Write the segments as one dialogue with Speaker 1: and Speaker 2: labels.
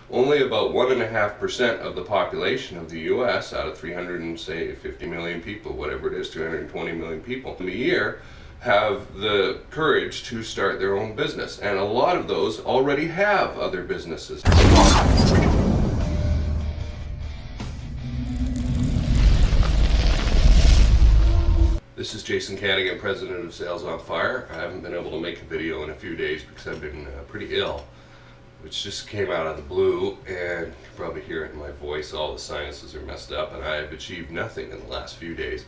Speaker 1: only about 1.5% of the population of the US out of 350 million people, whatever it is, 320 million people in a year, have the courage to start their own business. And a lot of those already have other businesses. This is Jason Kanigan, president of Sales on Fire. I haven't been able to make a video in a few days because I've been pretty ill, which just came out of the blue, and you can probably hear it in my voice. All the sinuses are messed up, and I have achieved nothing in the last few days.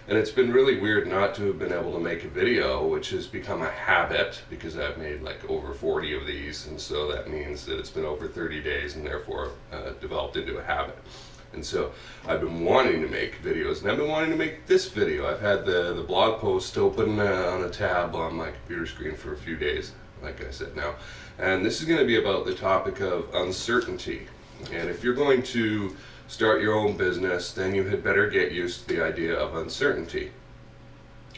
Speaker 1: And it's been really weird not to have been able to make a video, which has become a habit because I've made like over 40 of these, and so that means that it's been over 30 days and therefore developed into a habit. And so I've been wanting to make videos, and I've been wanting to make this video. I've had the blog post open on a tab on my computer screen for a few days, like I said now. And this is going to be about the topic of uncertainty. And if you're going to start your own business, then you had better get used to the idea of uncertainty.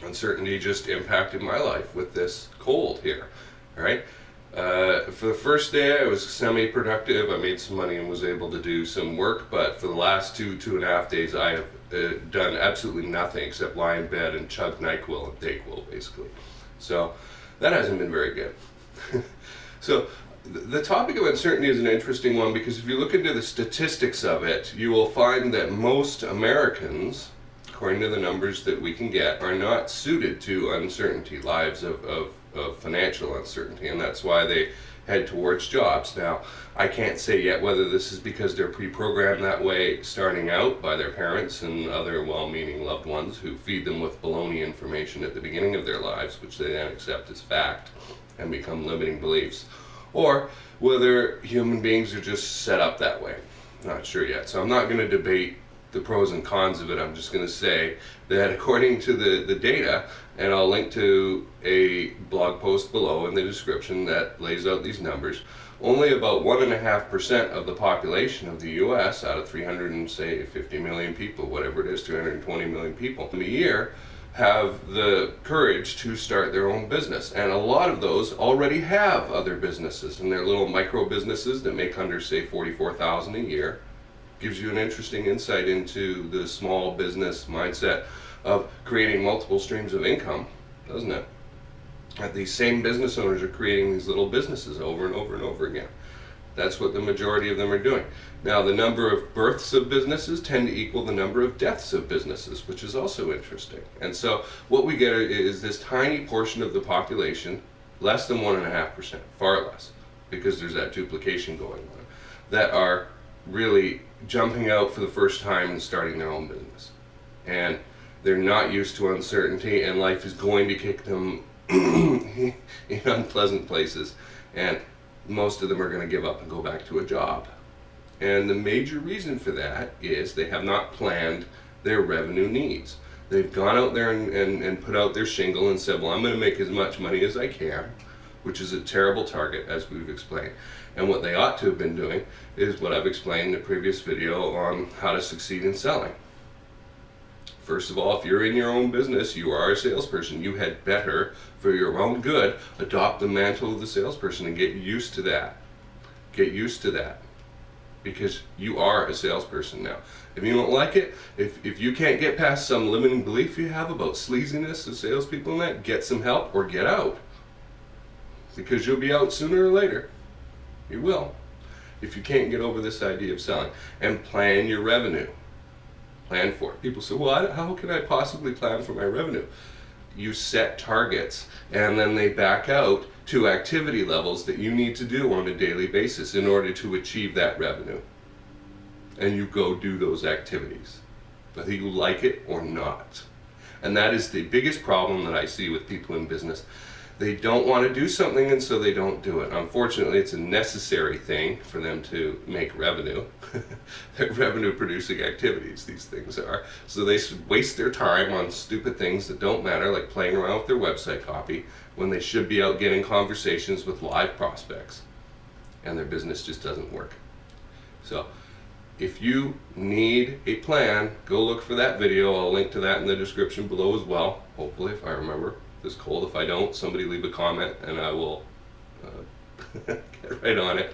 Speaker 1: Uncertainty just impacted my life with this cold here, right? For the first day I was semi-productive. I made some money and was able to do some work, but for the last two and a half days I have done absolutely nothing except lie in bed and chug NyQuil and Dayquil, basically. So that hasn't been very good. So the topic of uncertainty is an interesting one because if you look into the statistics of it, you will find that most Americans, according to the numbers that we can get, are not suited to uncertainty, lives of financial uncertainty, and that's why they head towards jobs. Now, I can't say yet whether this is because they're pre-programmed that way starting out by their parents and other well-meaning loved ones who feed them with baloney information at the beginning of their lives, which they then accept as fact and become limiting beliefs, or whether human beings are just set up that way. Not sure yet. So I'm not going to debate the pros and cons of it. I'm just going to say that according to the data, and I'll link to a blog post below in the description that lays out these numbers, only about 1.5% of the population of the US out of 350 million people, whatever it is, 320 million people in a year, have the courage to start their own business. And a lot of those already have other businesses, and they're little micro businesses that make under, say, $44,000 a year. Gives you an interesting insight into the small business mindset of creating multiple streams of income, doesn't it? And these same business owners are creating these little businesses over and over and over again. That's what the majority of them are doing. Now, the number of births of businesses tend to equal the number of deaths of businesses, which is also interesting. And so what we get is this tiny portion of the population, less than 1.5%, far less, because there's that duplication going on, that are really jumping out for the first time and starting their own business. And they're not used to uncertainty, and life is going to kick them in unpleasant places, and most of them are going to give up and go back to a job. And the major reason for that is they have not planned their revenue needs. They've gone out there and put out their shingle and said, well, I'm going to make as much money as I can, which is a terrible target, as we've explained. And what they ought to have been doing is what I've explained in the previous video on how to succeed in selling. First of all, if you're in your own business, you are a salesperson. You had better, for your own good, adopt the mantle of the salesperson and get used to that. Get used to that. Because you are a salesperson now. If you don't like it, if you can't get past some limiting belief you have about sleaziness of salespeople and that, get some help or get out. Because you'll be out sooner or later. You will. If you can't get over this idea of selling. And plan your revenue. Plan for it. People say, well, how can I possibly plan for my revenue? You set targets, and then they back out to activity levels that you need to do on a daily basis in order to achieve that revenue. And you go do those activities, whether you like it or not. And that is the biggest problem that I see with people in business. They don't want to do something, and so they don't do it. Unfortunately, it's a necessary thing for them to make revenue. They're revenue-producing activities, these things are. So they waste their time on stupid things that don't matter, like playing around with their website copy, when they should be out getting conversations with live prospects. And their business just doesn't work. So if you need a plan, go look for that video. I'll link to that in the description below as well, hopefully, if I remember. This cold. If I don't, somebody leave a comment and I will get right on it.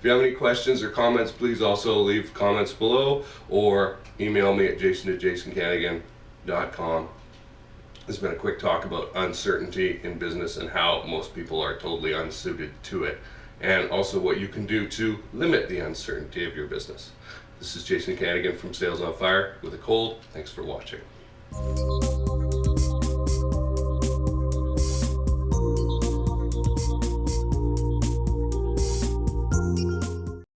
Speaker 1: If you have any questions or comments, please also leave comments below or email me at jason@jasonkanigan.com. This has been a quick talk about uncertainty in business and how most people are totally unsuited to it, and also what you can do to limit the uncertainty of your business. This is Jason Kanigan from Sales on Fire with a cold. Thanks for watching.